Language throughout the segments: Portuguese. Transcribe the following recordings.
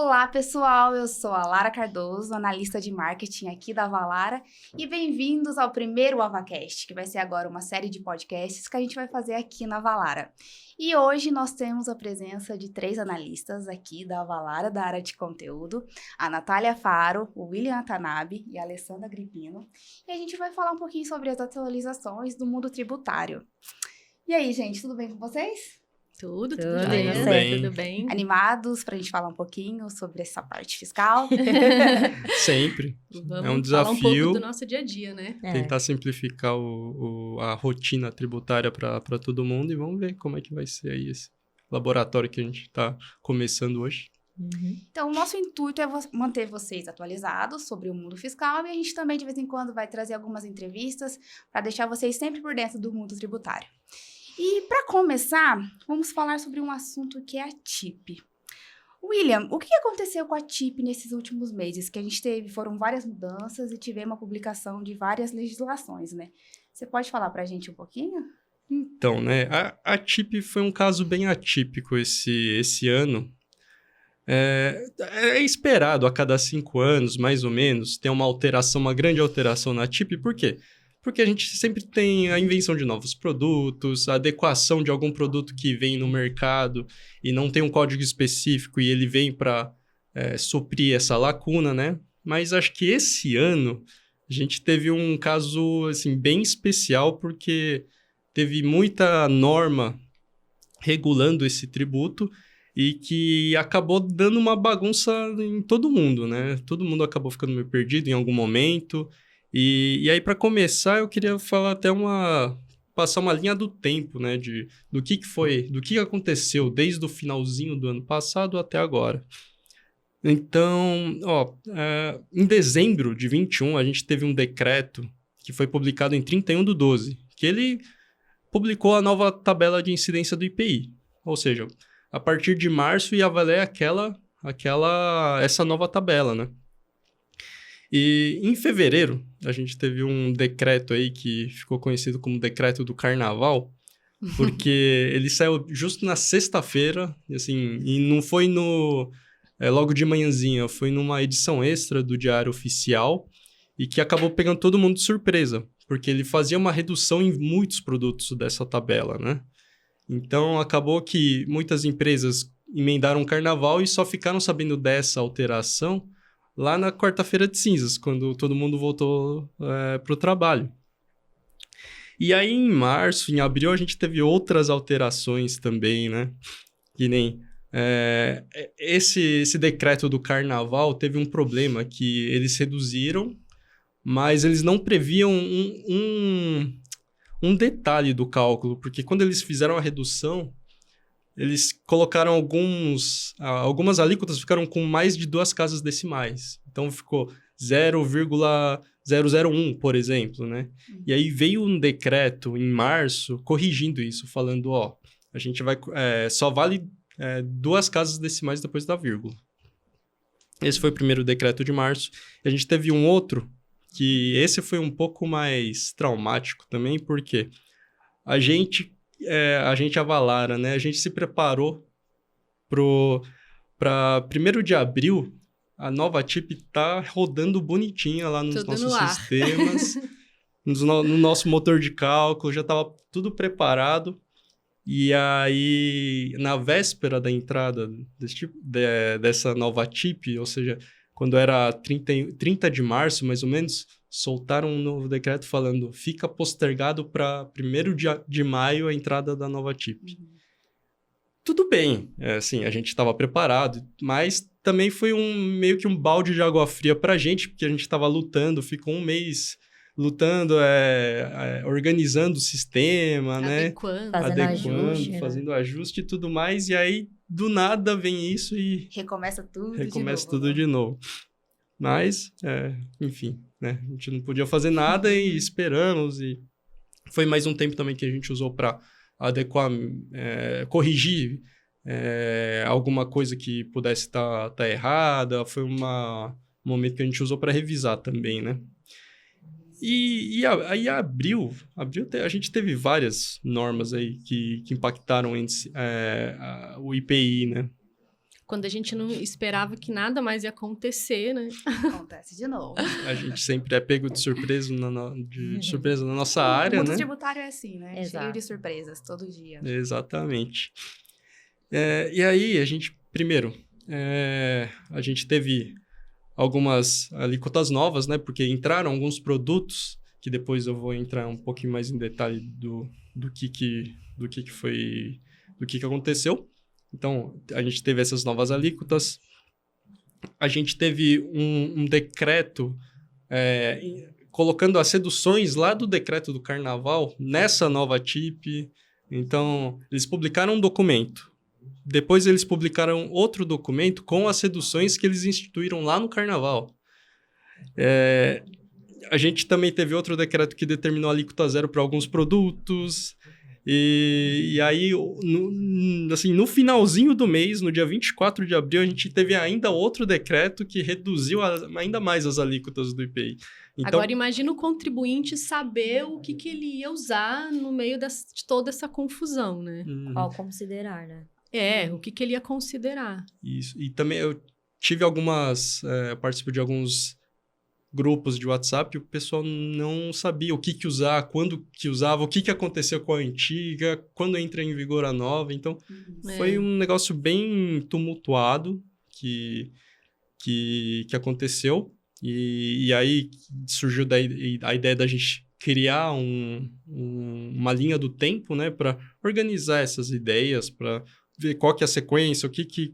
Olá, pessoal! Eu sou a Lara Cardoso, analista de marketing aqui da Avalara, e bem-vindos ao primeiro AvaCast, que vai ser agora uma série de podcasts que a gente vai fazer aqui na Avalara. E hoje nós temos a presença de 3 analistas aqui da Avalara, da área de conteúdo, a Natália Faro, o William Atanabe e a Alessandra Gripino, e a gente vai falar um pouquinho sobre as atualizações do mundo tributário. E aí, gente, tudo bem com vocês? Tudo bem. Animados para a gente falar um pouquinho sobre essa parte fiscal? Sempre. Vamos é um falar um desafio pouco do nosso dia a dia, né? tentar simplificar a rotina tributária para todo mundo e vamos ver como é que vai ser aí esse laboratório que a gente está começando hoje. Então, o nosso intuito é manter vocês atualizados sobre o mundo fiscal e a gente também, de vez em quando, vai trazer algumas entrevistas para deixar vocês sempre por dentro do mundo tributário. E, para começar, vamos falar sobre um assunto que é a TIP. William, o que aconteceu com a TIP nesses últimos meses? Que a gente foram várias mudanças e tivemos uma publicação de várias legislações, né? Você pode falar para a gente um pouquinho? Então, né, a TIP foi um caso bem atípico esse ano. É esperado a cada 5 anos, mais ou menos, ter uma grande alteração na TIP. Por quê? Porque a gente sempre tem a invenção de novos produtos, a adequação de algum produto que vem no mercado e não tem um código específico e ele vem para suprir essa lacuna, né? Mas acho que esse ano a gente teve um caso assim, bem especial porque teve muita norma regulando esse tributo e que acabou dando uma bagunça em todo mundo, né? Todo mundo acabou ficando meio perdido em algum momento. E aí, para começar, eu queria falar passar uma linha do tempo, né? Do que aconteceu desde o finalzinho do ano passado até agora. Então, em dezembro de 21, a gente teve um decreto que foi publicado em 31/12, que ele publicou a nova tabela de incidência do IPI. Ou seja, a partir de março ia valer essa nova tabela, né? E em fevereiro, a gente teve um decreto aí que ficou conhecido como Decreto do Carnaval, porque ele saiu justo na sexta-feira, assim, e não foi logo de manhãzinha, foi numa edição extra do Diário Oficial e que acabou pegando todo mundo de surpresa, porque ele fazia uma redução em muitos produtos dessa tabela, né? Então, acabou que muitas empresas emendaram o Carnaval e só ficaram sabendo dessa alteração lá na quarta-feira de cinzas, quando todo mundo voltou para o trabalho. E aí, em março, em abril, a gente teve outras alterações também, né? Que nem esse decreto do Carnaval teve um problema que eles reduziram, mas eles não previam um detalhe do cálculo, porque quando eles fizeram a redução, eles colocaram algumas alíquotas ficaram com mais de 2 casas decimais. Então, ficou 0,001, por exemplo, né? E aí veio um decreto em março corrigindo isso, falando, a gente só vale 2 casas decimais depois da vírgula. Esse foi o primeiro decreto de março. E a gente teve um outro, que esse foi um pouco mais traumático também, porque a gente Avalara, né? A gente se preparou para 1º de abril, a nova TIP tá rodando bonitinha lá nos nossos sistemas, no nosso motor de cálculo, já estava tudo preparado. E aí, na véspera da entrada dessa nova TIP, ou seja, quando era 30 de março, mais ou menos, soltaram um novo decreto falando fica postergado para 1º de maio a entrada da nova TIP. Tudo bem, assim, a gente estava preparado, mas também foi meio que um balde de água fria para a gente, porque a gente estava lutando, ficou um mês lutando, organizando o sistema, fazendo ajuste e tudo mais, e aí do nada vem isso e recomeça tudo de novo. Mas, enfim, né? A gente não podia fazer nada e esperamos. E foi mais um tempo também que a gente usou para adequar, corrigir alguma coisa que pudesse estar errada. Foi um momento que a gente usou para revisar também, né? E aí, abril a gente teve várias normas aí que impactaram o IPI, né? quando a gente não esperava que nada mais ia acontecer, né? Acontece de novo. A gente sempre é pego de surpresa surpresa na nossa área, O mundo né? tributário é assim, né? Exato. Cheio de surpresas, todo dia. Exatamente. E aí, a gente teve algumas alíquotas novas, né? Porque entraram alguns produtos, que depois eu vou entrar um pouquinho mais em detalhe do que aconteceu. Então, a gente teve essas novas alíquotas. A gente teve um decreto colocando as reduções lá do decreto do Carnaval nessa nova TIP. Então, eles publicaram um documento. Depois, eles publicaram outro documento com as reduções que eles instituíram lá no Carnaval. A gente também teve outro decreto que determinou a alíquota zero para alguns produtos. E aí, no finalzinho do mês, no dia 24 de abril, a gente teve ainda outro decreto que reduziu ainda mais as alíquotas do IPI. Então, agora, imagina o contribuinte saber o que ele ia usar no meio de toda essa confusão, né? Qual considerar, né? O que ele ia considerar. Isso. E também eu tive participo de alguns grupos de WhatsApp, o pessoal não sabia o que usar, quando que usava, o que aconteceu com a antiga, quando entra em vigor a nova. Então, foi um negócio bem tumultuado que aconteceu. E aí surgiu a ideia da gente criar uma linha do tempo, né, para organizar essas ideias, para ver qual que é a sequência, o que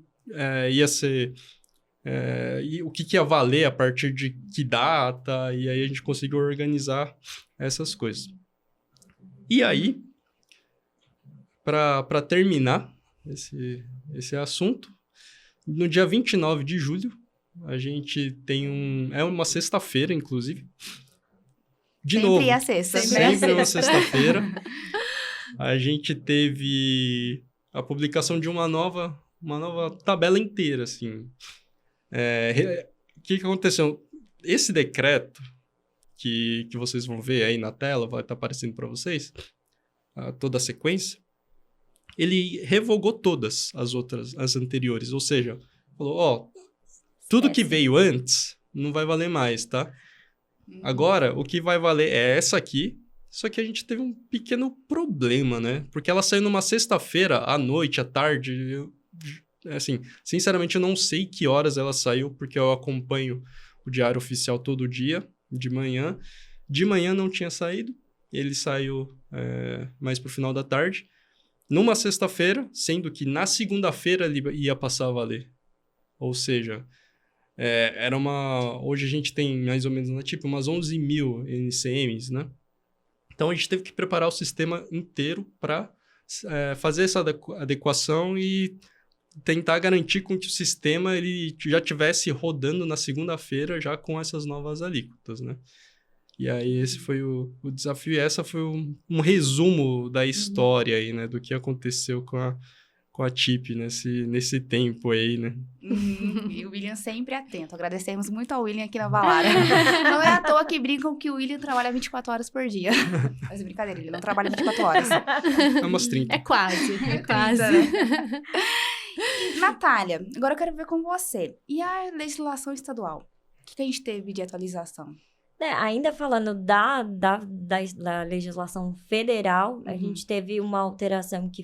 ia ser... e o que ia valer a partir de que data, e aí a gente conseguiu organizar essas coisas. E aí, para terminar esse assunto, no dia 29 de julho, a gente tem é uma sexta-feira, inclusive. Sempre é a sexta. Sempre uma sexta-feira. A gente teve a publicação de uma nova tabela inteira, assim. O que aconteceu? Esse decreto que vocês vão ver aí na tela, vai estar aparecendo para vocês, toda a sequência, ele revogou todas as anteriores, ou seja, falou, tudo que veio antes não vai valer mais, tá? Agora, o que vai valer é essa aqui, só que a gente teve um pequeno problema, né? Porque ela saiu numa sexta-feira, à noite, à tarde. Assim, sinceramente, eu não sei que horas ela saiu, porque eu acompanho o Diário Oficial todo dia, de manhã. De manhã não tinha saído, ele saiu mais pro final da tarde. Numa sexta-feira, sendo que na segunda-feira ele ia passar a valer. Ou seja, hoje a gente tem mais ou menos, umas 11 mil NCMs, né? Então, a gente teve que preparar o sistema inteiro para fazer essa adequação e tentar garantir com que o sistema ele já estivesse rodando na segunda-feira já com essas novas alíquotas, né? E aí, esse foi o desafio. E essa foi um resumo da história aí, né? Do que aconteceu com a TIP nesse tempo aí, né? E o William sempre atento. Agradecemos muito ao William aqui na Valara. Não é à toa que brincam que o William trabalha 24 horas por dia. Mas brincadeira, ele não trabalha 24 horas. É umas 30. É quase. Né? Natália, agora eu quero ver com você. E a legislação estadual? O que a gente teve de atualização? Ainda falando da legislação federal, a gente teve uma alteração que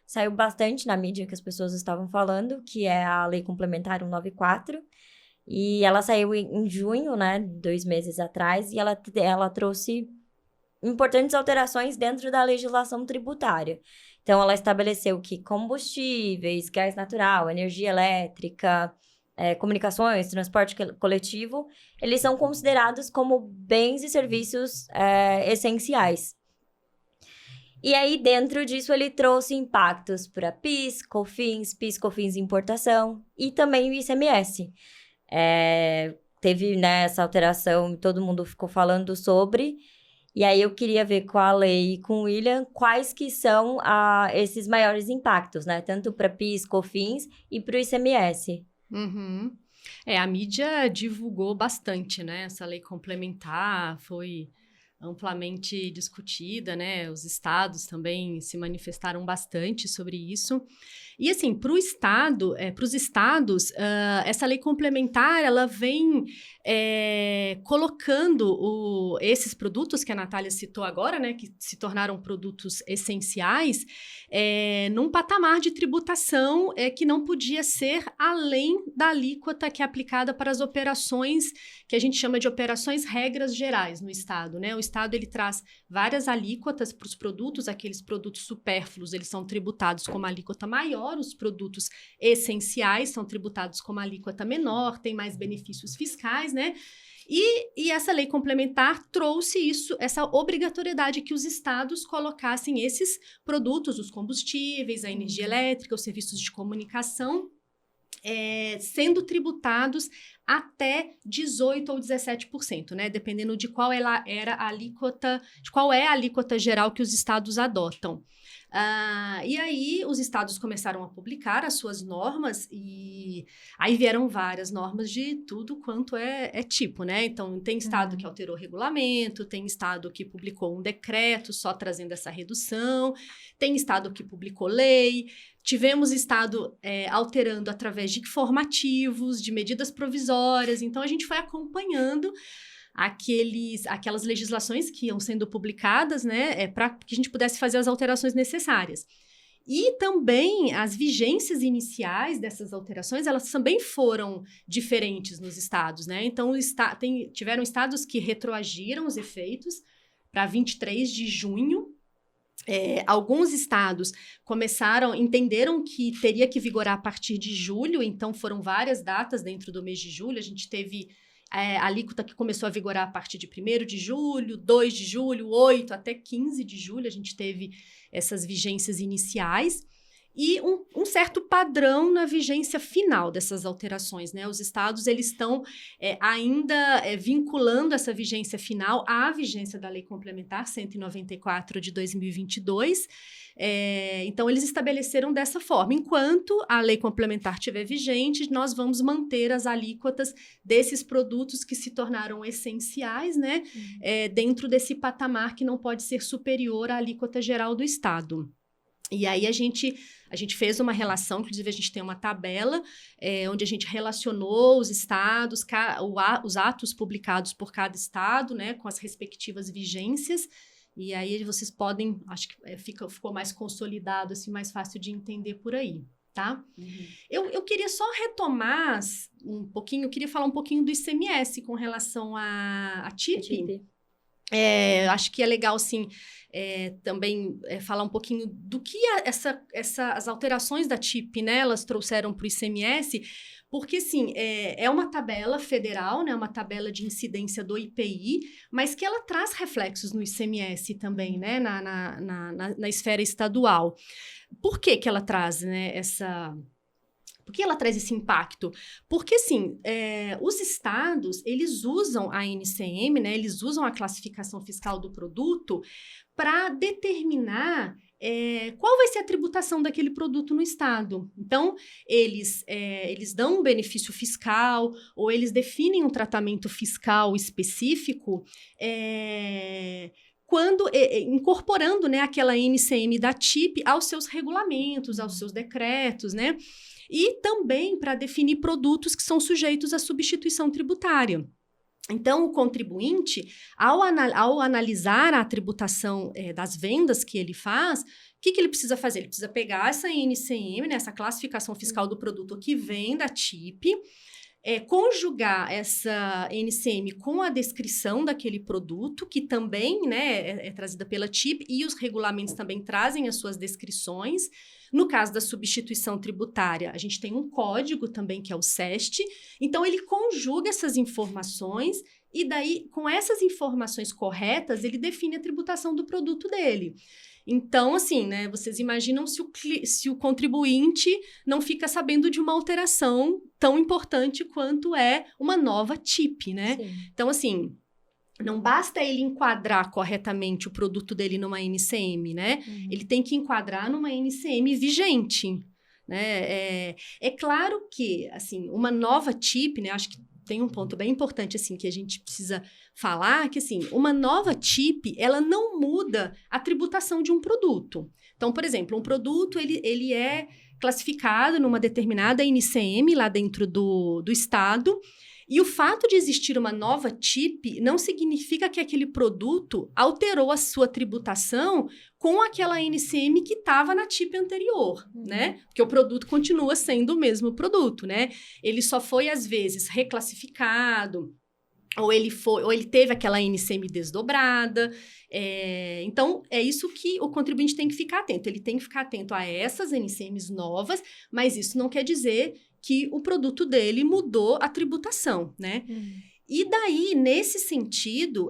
saiu bastante na mídia que as pessoas estavam falando, que é a Lei Complementar 194, e ela saiu em junho, né, 2 meses atrás, e ela trouxe importantes alterações dentro da legislação tributária. Então, ela estabeleceu que combustíveis, gás natural, energia elétrica, comunicações, transporte coletivo, eles são considerados como bens e serviços essenciais. E aí, dentro disso, ele trouxe impactos para PIS, COFINS importação e também o ICMS. Teve, né, essa alteração, todo mundo ficou falando sobre, e aí eu queria ver com a lei e com o William quais que são esses maiores impactos, né? Tanto para PIS, COFINS e para o ICMS. Uhum. A mídia divulgou bastante, né? Essa lei complementar foi amplamente discutida, né? Os estados também se manifestaram bastante sobre isso. E, assim, para os estados, essa lei complementar, ela vem colocando esses produtos que a Natália citou agora, né? Que se tornaram produtos essenciais, num patamar de tributação que não podia ser além da alíquota que é aplicada para as operações que a gente chama de operações regras gerais no Estado, né? O Estado, ele traz várias alíquotas para os produtos, aqueles produtos supérfluos, eles são tributados com uma alíquota maior, os produtos essenciais são tributados com uma alíquota menor, tem mais benefícios fiscais, né? E essa lei complementar trouxe essa obrigatoriedade que os estados colocassem esses produtos, os combustíveis, a energia elétrica, os serviços de comunicação, sendo tributados até 18% ou 17%, né? Dependendo de qual era a alíquota, de qual é a alíquota geral que os estados adotam. E aí os estados começaram a publicar as suas normas e aí vieram várias normas de tudo quanto é tipo, né? Então, tem estado que alterou o regulamento, tem estado que publicou um decreto só trazendo essa redução, tem estado que publicou lei, tivemos estado alterando através de informativos, de medidas provisórias, então a gente foi acompanhando aquelas legislações que iam sendo publicadas, né, para que a gente pudesse fazer as alterações necessárias. E também as vigências iniciais dessas alterações, elas também foram diferentes nos estados, né? Então, tiveram estados que retroagiram os efeitos para 23 de junho. Alguns estados entenderam que teria que vigorar a partir de julho, então foram várias datas dentro do mês de julho. A gente teve a alíquota que começou a vigorar a partir de 1º de julho, 2 de julho, 8 até 15 de julho, a gente teve essas vigências iniciais e um certo padrão na vigência final dessas alterações, né? Os estados, eles estão ainda vinculando essa vigência final à vigência da Lei Complementar 194 de 2022, então eles estabeleceram dessa forma, enquanto a Lei Complementar estiver vigente, nós vamos manter as alíquotas desses produtos que se tornaram essenciais, né? Dentro desse patamar que não pode ser superior à alíquota geral do estado. E aí a gente fez uma relação, inclusive a gente tem uma tabela onde a gente relacionou os estados, os atos publicados por cada estado, né, com as respectivas vigências, e aí vocês podem, acho que ficou mais consolidado, assim, mais fácil de entender por aí, tá? Eu queria só retomar um pouquinho, eu queria falar um pouquinho do ICMS com relação à TIP. Acho que é legal, assim, também falar um pouquinho do que as alterações da TIP, né, elas trouxeram para o ICMS, porque, assim, é uma tabela federal, né, uma tabela de incidência do IPI, mas que ela traz reflexos no ICMS também, né, na esfera estadual. Por que ela traz, né, Por que ela traz esse impacto? Porque, assim, os estados, eles usam a NCM, né, eles usam a classificação fiscal do produto para determinar qual vai ser a tributação daquele produto no estado. Então, eles dão um benefício fiscal ou eles definem um tratamento fiscal específico incorporando, né, aquela NCM da TIP aos seus regulamentos, aos seus decretos, né? E também para definir produtos que são sujeitos à substituição tributária. Então, o contribuinte, ao analisar a tributação das vendas que ele faz, o que ele precisa fazer? Ele precisa pegar essa NCM, né, essa classificação fiscal do produto que vem da TIP, conjugar essa NCM com a descrição daquele produto, que também, né, é trazida pela TIP, e os regulamentos também trazem as suas descrições. No caso da substituição tributária, a gente tem um código também, que é o SEST. Então, ele conjuga essas informações e daí, com essas informações corretas, ele define a tributação do produto dele. Então, assim, né, vocês imaginam se o contribuinte não fica sabendo de uma alteração tão importante quanto é uma nova TIP, né? Sim. Então, assim, não basta ele enquadrar corretamente o produto dele numa NCM, né? Ele tem que enquadrar numa NCM vigente, né? É claro que, assim, uma nova TIP, né? Acho que tem um ponto bem importante, assim, que a gente precisa falar, que, assim, uma nova TIP, ela não muda a tributação de um produto. Então, por exemplo, um produto, ele é classificado numa determinada NCM lá dentro do estado, e o fato de existir uma nova TIP não significa que aquele produto alterou a sua tributação com aquela NCM que estava na TIP anterior, né? Porque o produto continua sendo o mesmo produto, né? Ele só foi, às vezes, reclassificado, ou ele teve aquela NCM desdobrada. Então, é isso que o contribuinte tem que ficar atento. Ele tem que ficar atento a essas NCMs novas, mas isso não quer dizer que o produto dele mudou a tributação, né? E daí, nesse sentido,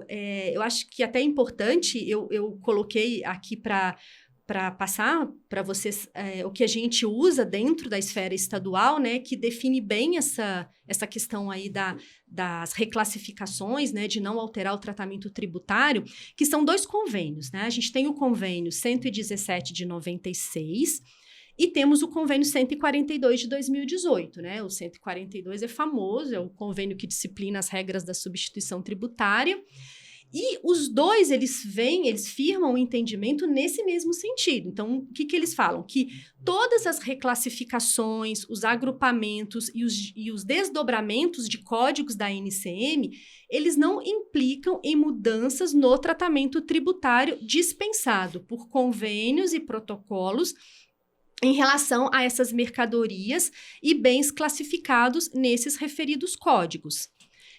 eu acho que até é importante, eu coloquei aqui para passar para vocês o que a gente usa dentro da esfera estadual, né, que define bem essa questão aí das reclassificações, né, de não alterar o tratamento tributário, que são 2 convênios, né? A gente tem o convênio 117 de 96 e temos o convênio 142 de 2018, né? O 142 é famoso, é o convênio que disciplina as regras da substituição tributária. E os dois, eles firmam o entendimento nesse mesmo sentido. Então, o que eles falam? Que todas as reclassificações, os agrupamentos e os desdobramentos de códigos da NCM, eles não implicam em mudanças no tratamento tributário dispensado por convênios e protocolos em relação a essas mercadorias e bens classificados nesses referidos códigos.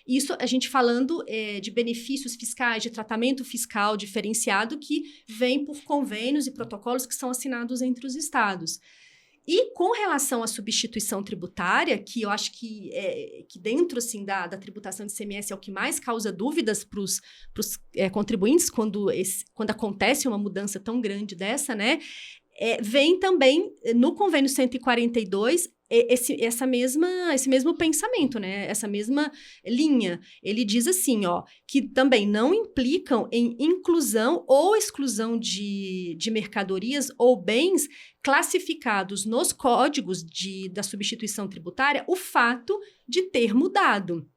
Isso a gente falando de benefícios fiscais, de tratamento fiscal diferenciado que vem por convênios e protocolos que são assinados entre os estados. E com relação à substituição tributária, que eu acho que dentro assim, da tributação de ICMS é o que mais causa dúvidas para os contribuintes quando acontece uma mudança tão grande dessa, né? Vem também no convênio 142 esse mesmo pensamento, né? Essa mesma linha. Ele diz assim, ó, que também não implicam em inclusão ou exclusão de mercadorias ou bens classificados nos códigos da substituição tributária o fato de ter mudado,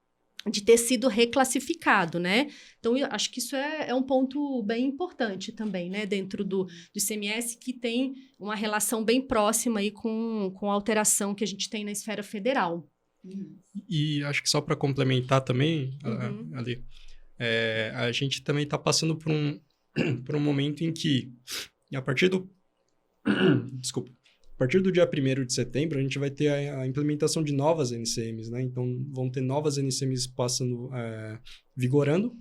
de ter sido reclassificado, né? Então, eu acho que isso é um ponto bem importante também, né? Dentro do ICMS, que tem uma relação bem próxima aí com a alteração que a gente tem na esfera federal. E acho que só para complementar também, ali, a gente também está passando por um momento em que, a partir do... Desculpa. A partir do dia 1º de setembro, a gente vai ter a implementação de novas NCMs, né? Então, vão ter novas NCMs vigorando.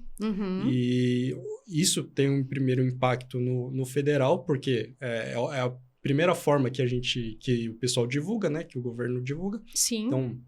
E isso tem um primeiro impacto no federal, porque é a primeira forma que o pessoal divulga, né? Que o governo divulga. Sim. Então,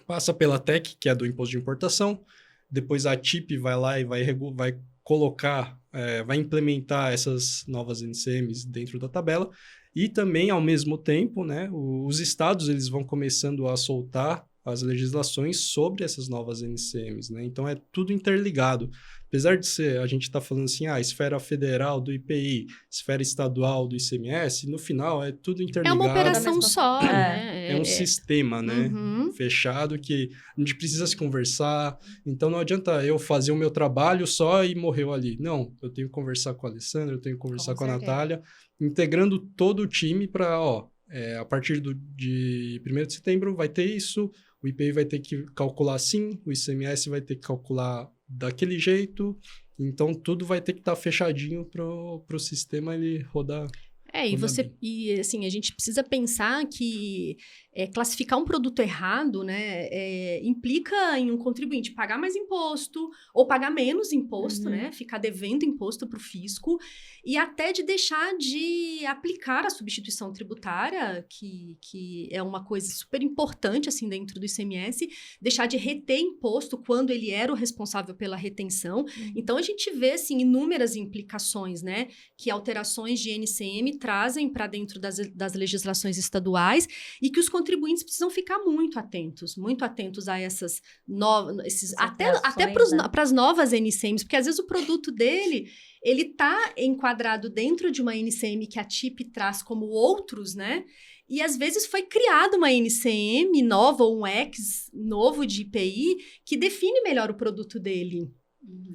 passa pela TEC, que é do imposto de importação. Depois a TIP vai lá e vai colocar, vai implementar essas novas NCMs dentro da tabela. E também, ao mesmo tempo, né, os estados eles vão começando a soltar as legislações sobre essas novas NCMs, né? Então, é tudo interligado. Apesar de a gente está falando assim, esfera federal do IPI, esfera estadual do ICMS, no final é tudo interligado. É uma operação só, né? É um sistema, né? Fechado, que a gente precisa se conversar. Então, não adianta eu fazer o meu trabalho só e morreu ali. Não, eu tenho que conversar com a Alessandra, eu tenho que conversar com a Natália, integrando todo o time para, a partir de 1º de setembro vai ter isso, o IPI vai ter que calcular assim, o ICMS vai ter que calcular daquele jeito, então tudo vai ter que estar fechadinho pro sistema ele rodar. E assim, a gente precisa pensar que classificar um produto errado, né, implica em um contribuinte pagar mais imposto ou pagar menos imposto, né, ficar devendo imposto para o fisco e até de deixar de aplicar a substituição tributária, que é uma coisa super importante, assim, dentro do ICMS, deixar de reter imposto quando ele era o responsável pela retenção. Então, a gente vê, assim, inúmeras implicações, né, que alterações de NCM trazem para dentro das legislações estaduais e que os contribuintes precisam ficar muito atentos a essas novas, até para as novas NCMs, porque às vezes o produto dele, ele está enquadrado dentro de uma NCM que a TIP traz como outros, né? E às vezes foi criada uma NCM nova ou um X novo de IPI que define melhor o produto dele.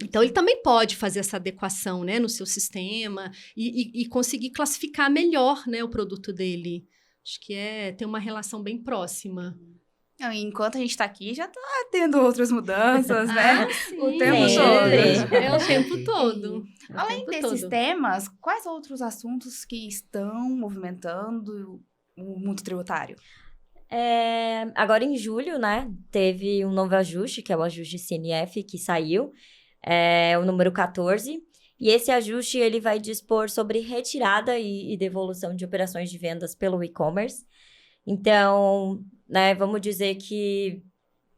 Então, ele também pode fazer essa adequação, né, no seu sistema e conseguir classificar melhor, né, o produto dele. Acho que tem uma relação bem próxima. Enquanto a gente está aqui, já está tendo outras mudanças, né? Sim. O tempo todo. É o tempo todo. Além desses temas, quais outros assuntos que estão movimentando o mundo tributário? Agora em julho, né, teve um novo ajuste, que é o ajuste CNF, que saiu, o número 14, e esse ajuste ele vai dispor sobre retirada e devolução de operações de vendas pelo e-commerce. Então, né, vamos dizer que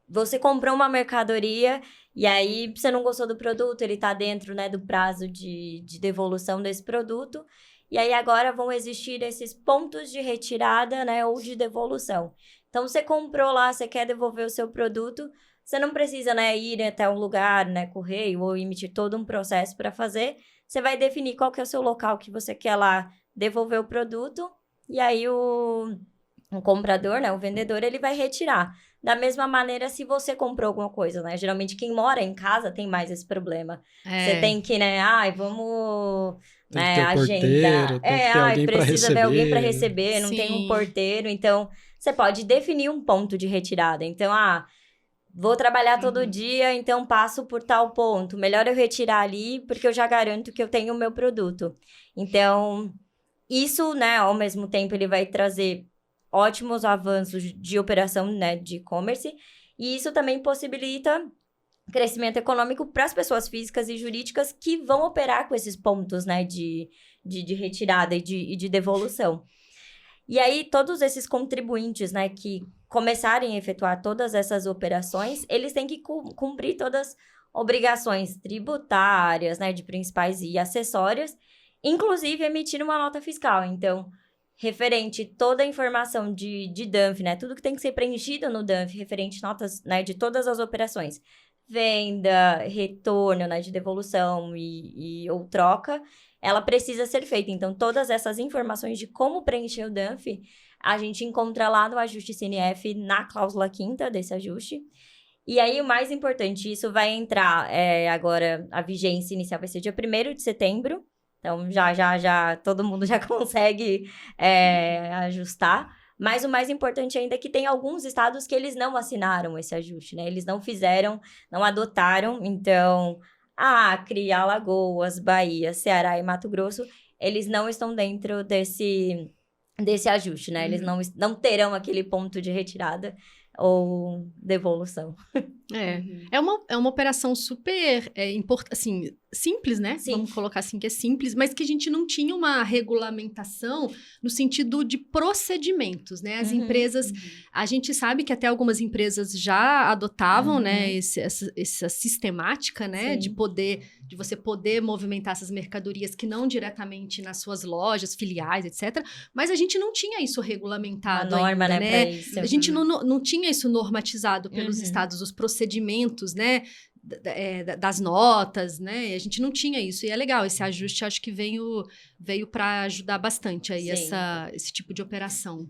você comprou uma mercadoria e aí você não gostou do produto, ele está dentro, né, do prazo de devolução desse produto. E aí, agora vão existir esses pontos de retirada, né, ou de devolução. Então, você comprou lá, você quer devolver o seu produto, você não precisa, né, ir até um lugar, né, correio, ou emitir todo um processo para fazer. Você vai definir qual que é o seu local que você quer lá devolver o produto, e aí o comprador, né, o vendedor, ele vai retirar. Da mesma maneira, se você comprou alguma coisa, né? Geralmente, quem mora em casa tem mais esse problema. Você tem que, né, vamos... Tem que ter um porteiro, tem que ter alguém para receber. Precisa ver alguém para receber, não tem um porteiro. Então, você pode definir um ponto de retirada. Então, vou trabalhar todo dia, então passo por tal ponto. Melhor eu retirar ali, porque eu já garanto que eu tenho o meu produto. Então, isso, né, ao mesmo tempo, ele vai trazer ótimos avanços de operação, né, de e-commerce. E isso também possibilita crescimento econômico para as pessoas físicas e jurídicas que vão operar com esses pontos, né, de retirada e de devolução. E aí, todos esses contribuintes, né, que começarem a efetuar todas essas operações, eles têm que cumprir todas as obrigações tributárias, né, de principais e acessórias, inclusive emitir uma nota fiscal. Então, referente toda a informação de DANF, né, tudo que tem que ser preenchido no DANF, referente notas, né, de todas as operações, venda, retorno, né, de devolução ou troca, ela precisa ser feita. Então, todas essas informações de como preencher o DANF, a gente encontra lá no ajuste CNF, na cláusula 5ª desse ajuste. E aí, o mais importante, isso vai entrar agora, a vigência inicial vai ser dia 1º de setembro. Então, já todo mundo já consegue ajustar. Mas o mais importante ainda é que tem alguns estados que eles não assinaram esse ajuste, né? Eles não fizeram, não adotaram. Então, Acre, Alagoas, Bahia, Ceará e Mato Grosso, eles não estão dentro desse ajuste, né? Eles não terão aquele ponto de retirada ou devolução. É uma operação super assim, simples, né? Sim. Vamos colocar assim, que é simples, mas que a gente não tinha uma regulamentação no sentido de procedimentos, né? As empresas, a gente sabe que até algumas empresas já adotavam, né, essa sistemática, né, de você poder movimentar essas mercadorias que não diretamente nas suas lojas, filiais, etc. Mas a gente não tinha isso regulamentado a norma, ainda, né? Pra isso. A gente não tinha isso normatizado pelos estados, os procedimentos, né, das notas, né, a gente não tinha isso, e é legal, esse ajuste acho que veio para ajudar bastante aí esse tipo de operação.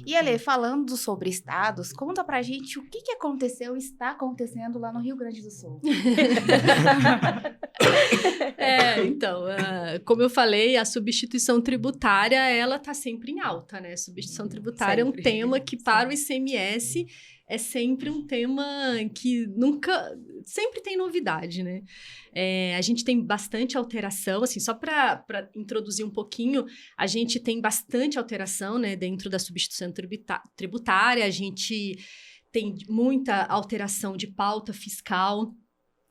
E Ale, falando sobre estados, conta pra gente o que aconteceu e está acontecendo lá no Rio Grande do Sul. Então, como eu falei, a substituição tributária, ela tá sempre em alta, né, substituição tributária sempre. É um tema que para o ICMS é sempre um tema que sempre tem novidade, né? A gente tem bastante alteração, assim, só para introduzir um pouquinho, a gente tem bastante alteração, né, dentro da substituição tributária, a gente tem muita alteração de pauta fiscal,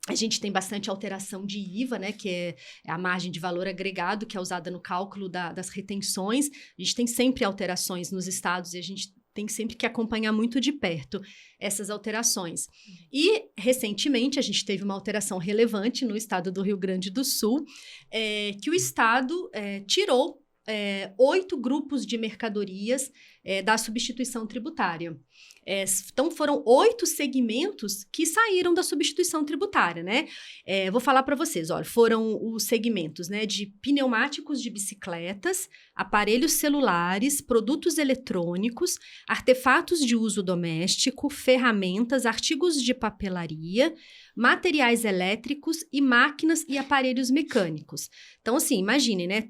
a gente tem bastante alteração de IVA, né, que é a margem de valor agregado, que é usada no cálculo das retenções. A gente tem sempre alterações nos estados e a gente tem sempre que acompanhar muito de perto essas alterações. E, recentemente, a gente teve uma alteração relevante no estado do Rio Grande do Sul, que o estado tirou 8 grupos de mercadorias da substituição tributária. Então, foram 8 segmentos que saíram da substituição tributária, né? Vou falar para vocês, olha, foram os segmentos, né, de pneumáticos de bicicletas, aparelhos celulares, produtos eletrônicos, artefatos de uso doméstico, ferramentas, artigos de papelaria, materiais elétricos e máquinas e aparelhos mecânicos. Então, assim, imagine, né?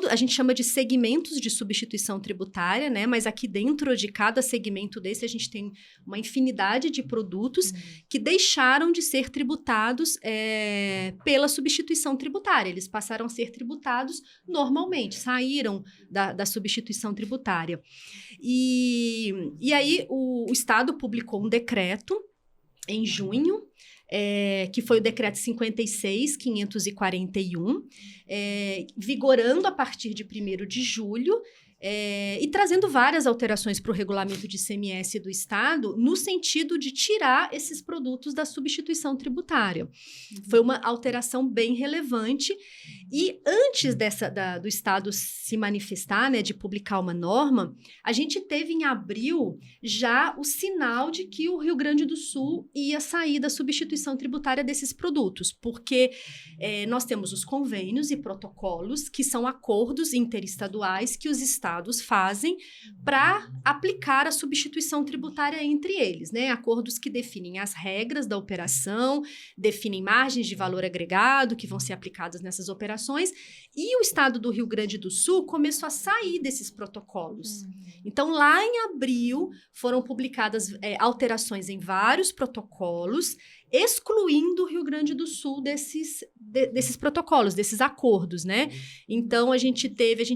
A gente chama de segmentos de substituição tributária, né? Mas aqui dentro de cada segmento desse, a gente tem uma infinidade de produtos que deixaram de ser tributados pela substituição tributária. Eles passaram a ser tributados normalmente, saíram da substituição tributária. E aí, o Estado publicou um decreto em junho, que foi o decreto 56.541, vigorando a partir de 1º de julho, e trazendo várias alterações para o regulamento de ICMS do Estado, no sentido de tirar esses produtos da substituição tributária. Foi uma alteração bem relevante, e antes do Estado se manifestar, né, de publicar uma norma, a gente teve em abril já o sinal de que o Rio Grande do Sul ia sair da substituição tributária desses produtos, porque nós temos os convênios e protocolos, que são acordos interestaduais que os estados fazem para aplicar a substituição tributária entre eles, né? Acordos que definem as regras da operação, definem margens de valor agregado que vão ser aplicadas nessas operações, e o estado do Rio Grande do Sul começou a sair desses protocolos. Então, lá em abril, foram publicadas alterações em vários protocolos, excluindo o Rio Grande do Sul desses protocolos, desses acordos, né? Então, a gente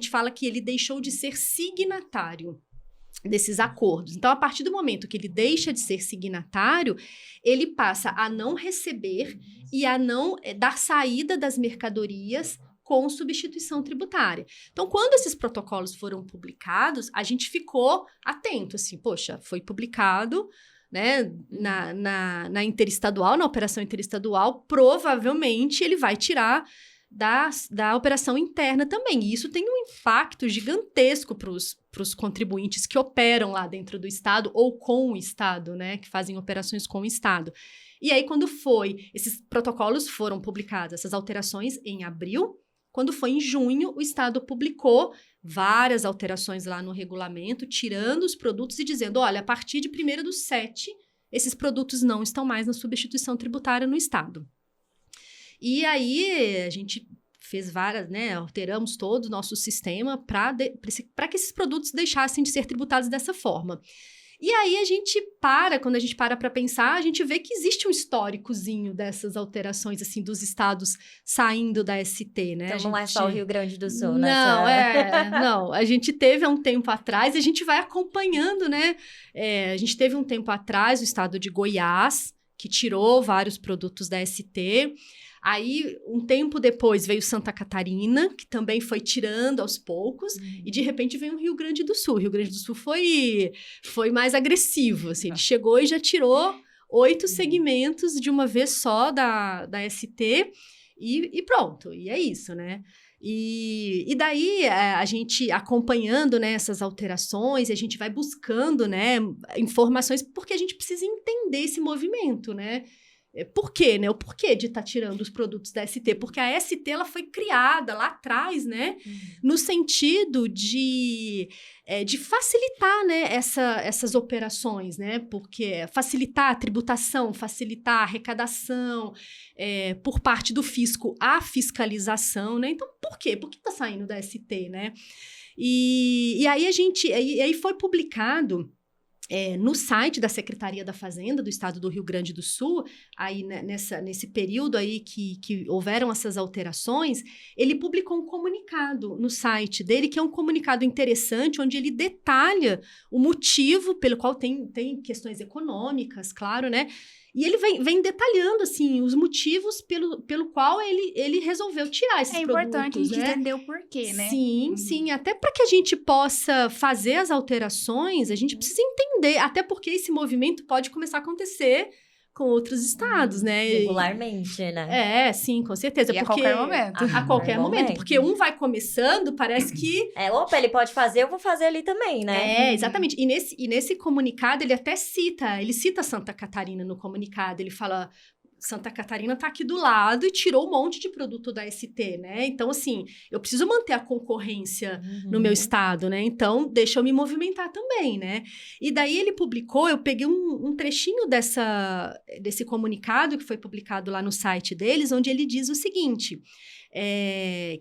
fala que ele deixou de ser signatário desses acordos. Então, a partir do momento que ele deixa de ser signatário, ele passa a não receber e a não dar saída das mercadorias com substituição tributária. Então, quando esses protocolos foram publicados, a gente ficou atento, assim, poxa, foi publicado, né, na interestadual, na operação interestadual, provavelmente ele vai tirar da operação interna também. E isso tem um impacto gigantesco para os contribuintes que operam lá dentro do Estado ou com o Estado, né, que fazem operações com o Estado. E aí, esses protocolos foram publicados, essas alterações em abril. Quando foi em junho, o Estado publicou várias alterações lá no regulamento, tirando os produtos e dizendo, olha, a partir de 1º/7, esses produtos não estão mais na substituição tributária no Estado. E aí, a gente fez várias, né, alteramos todo o nosso sistema para que esses produtos deixassem de ser tributados dessa forma. E aí, quando a gente para pensar, a gente vê que existe um históricozinho dessas alterações, assim, dos estados saindo da ST, né? Então, não é só o Rio Grande do Sul, né? Não, a gente teve há um tempo atrás, e a gente vai acompanhando, né? A gente teve um tempo atrás o estado de Goiás, que tirou vários produtos da ST. Aí, um tempo depois, veio Santa Catarina, que também foi tirando aos poucos, e de repente veio o Rio Grande do Sul. O Rio Grande do Sul foi mais agressivo, assim, ele chegou e já tirou 8 segmentos de uma vez só da ST, e pronto, e é isso, né? E daí, a gente acompanhando, né, essas alterações, a gente vai buscando, né, informações, porque a gente precisa entender esse movimento, né? Por quê, né? O porquê de estar tirando os produtos da ST? Porque a ST, ela foi criada lá atrás, né? No sentido de facilitar, né? Essas operações, né? Porque facilitar a tributação, facilitar a arrecadação, por parte do fisco, a fiscalização, né? Então, por quê? Por que está saindo da ST, né? E aí foi publicado no site da Secretaria da Fazenda do Estado do Rio Grande do Sul, aí nesse período aí que houveram essas alterações, ele publicou um comunicado no site dele, que é um comunicado interessante, onde ele detalha o motivo pelo qual tem questões econômicas, claro, né? E ele vem detalhando, assim, os motivos pelo qual ele resolveu tirar esses produtos. É importante a gente entender o porquê, né? Sim. Até para que a gente possa fazer as alterações, a gente precisa entender. Até porque esse movimento pode começar a acontecer com outros estados, né? Regularmente, né? Sim, com certeza. E a porque qualquer momento. A qualquer momento. Porque um vai começando, parece que... Opa, ele pode fazer, eu vou fazer ali também, né? Exatamente. E nesse comunicado, ele até cita Santa Catarina no comunicado. Ele fala... Santa Catarina está aqui do lado e tirou um monte de produto da ST, né? Então, assim, eu preciso manter a concorrência no meu estado, né? Então, deixa eu me movimentar também, né? E daí ele publicou, eu peguei um trechinho desse comunicado que foi publicado lá no site deles, onde ele diz o seguinte...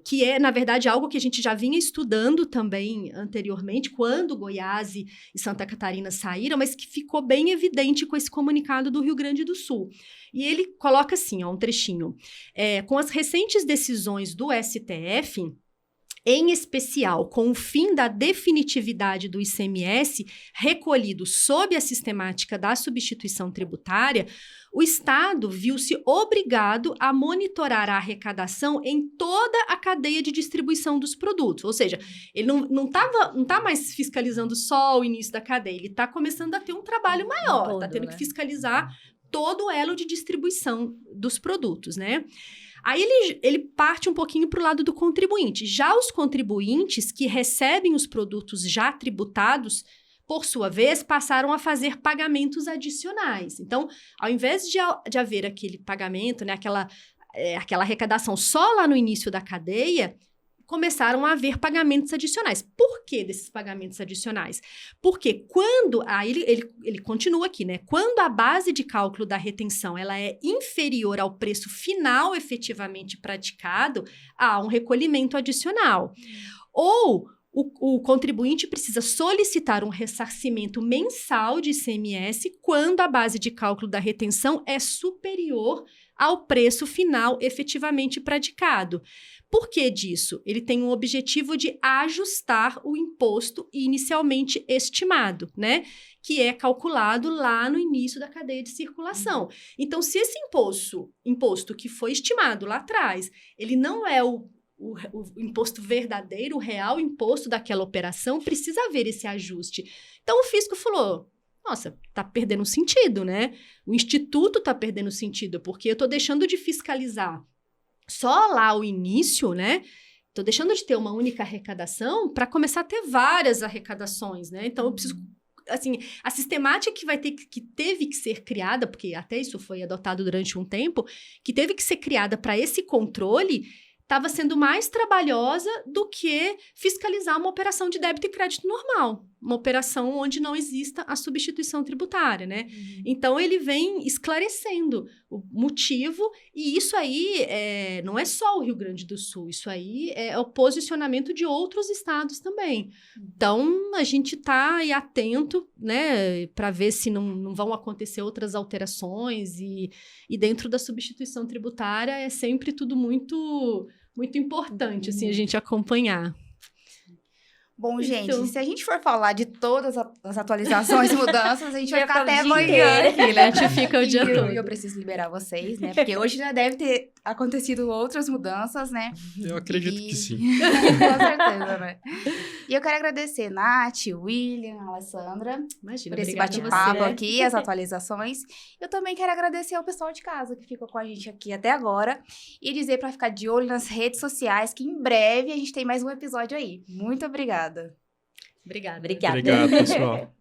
que é, na verdade, algo que a gente já vinha estudando também anteriormente, quando Goiás e Santa Catarina saíram, mas que ficou bem evidente com esse comunicado do Rio Grande do Sul. E ele coloca assim, um trechinho. Com as recentes decisões do STF, em especial com o fim da definitividade do ICMS recolhido sob a sistemática da substituição tributária, o Estado viu-se obrigado a monitorar a arrecadação em toda a cadeia de distribuição dos produtos. Ou seja, ele não tá mais fiscalizando só o início da cadeia, ele está começando a ter um trabalho maior, está tendo que fiscalizar todo o elo de distribuição dos produtos, né? Aí ele parte um pouquinho para o lado do contribuinte. Já os contribuintes que recebem os produtos já tributados, por sua vez, passaram a fazer pagamentos adicionais. Então, ao invés de haver aquele pagamento, né, aquela arrecadação só lá no início da cadeia, começaram a haver pagamentos adicionais. Por que desses pagamentos adicionais? Porque quando... Aí ele continua aqui, né? Quando a base de cálculo da retenção ela é inferior ao preço final efetivamente praticado, há um recolhimento adicional. Ou o contribuinte precisa solicitar um ressarcimento mensal de ICMS quando a base de cálculo da retenção é superior ao preço final efetivamente praticado. Por que disso? Ele tem um objetivo de ajustar o imposto inicialmente estimado, né? Que é calculado lá no início da cadeia de circulação. Então, se esse imposto que foi estimado lá atrás, ele não é o imposto verdadeiro, o real imposto daquela operação, precisa haver esse ajuste. Então, o fisco falou... Nossa, tá perdendo sentido, né? O instituto tá perdendo sentido, porque eu tô deixando de fiscalizar só lá o início, né? Tô deixando de ter uma única arrecadação para começar a ter várias arrecadações, né? Então, eu preciso... Assim, a sistemática que teve que ser criada, porque até isso foi adotado durante um tempo, que teve que ser criada para esse controle... estava sendo mais trabalhosa do que fiscalizar uma operação de débito e crédito normal. Uma operação onde não exista a substituição tributária, né? Então, ele vem esclarecendo o motivo, e isso aí não é só o Rio Grande do Sul, isso aí é o posicionamento de outros estados também. Então, a gente está aí atento, né, para ver se não vão acontecer outras alterações, e dentro da substituição tributária é sempre tudo muito importante, assim, a gente acompanhar. Bom, gente, se a gente for falar de todas as atualizações e mudanças, a gente vai ficar até amanhã aqui, né? A gente fica o dia todo. E eu preciso liberar vocês, né? Porque hoje já deve ter acontecido outras mudanças, né? Eu acredito que sim. Com certeza, né? E eu quero agradecer Nath, William, Alessandra, Imagina, por esse obrigada a bate-papo você. aqui, as atualizações. Eu também quero agradecer ao pessoal de casa que ficou com a gente aqui até agora e dizer para ficar de olho nas redes sociais que em breve a gente tem mais um episódio aí. Muito obrigada. Obrigada. Obrigada. Obrigado, pessoal.